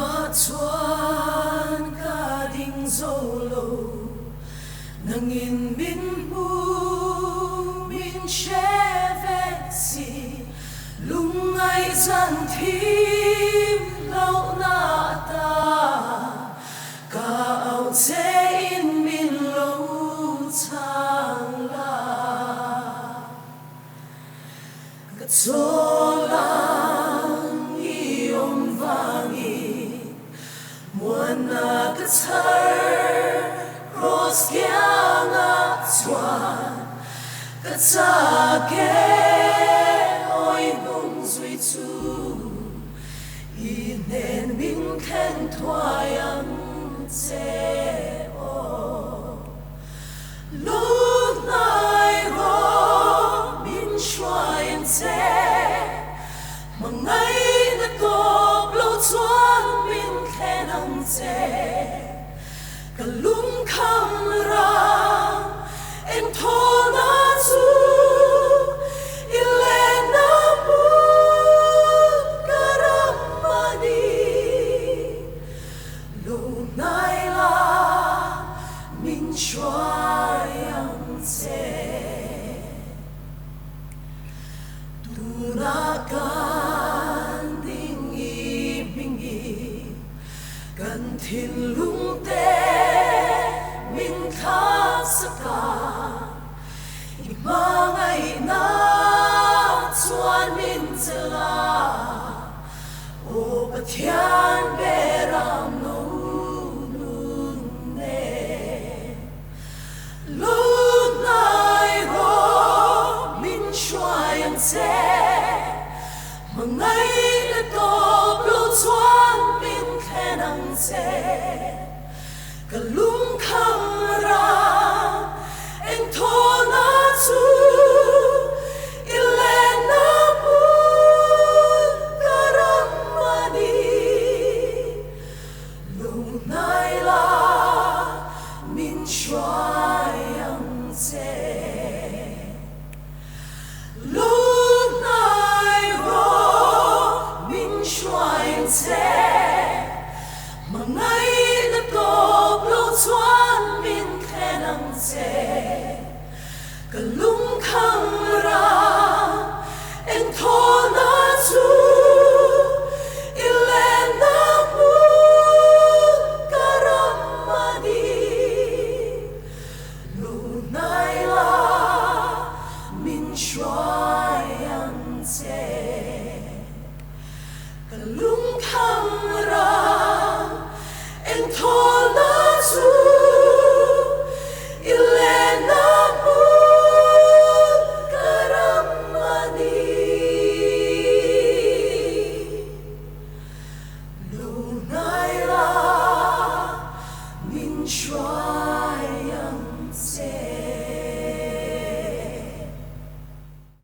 mà chuan ca ding dâu lâu nang in min mu min che ve si lung ai gian thim lâu na ta ca ao che in min lâu chang la ka cho lang i om vangi muan na ka char cross kia ngã chuan ka cha ke oi bung zui chu i nen min khen thoai ang che o lúc này ro min xoay anh che mà ngay đã cọp lâu chuan min khen ang che cả lung khăm ra em thô na chu ile na mu karamani lâu nay là min xoay ang che tu na can ding i bing i kan thin lung te min khắc saka ima ngày na chuan min chela o pathian be ram no nun ne lúc này ro min xoay anh che mà ngay đã cọp lâu chuan min khen ang che cả lung khăm ra anh thô na chu ile na mu karamani lâu nay là min xoay ang che lúc này ro min xoay anh che mà ngay đã cọp lâu chuan min khen ang che cả lung khăm ra anh thô na chu ile na mu karamani lâu nay là min xoay ang che cả lung khăm ra anh thô na chu ile na mu karamani lâu nay là min xoay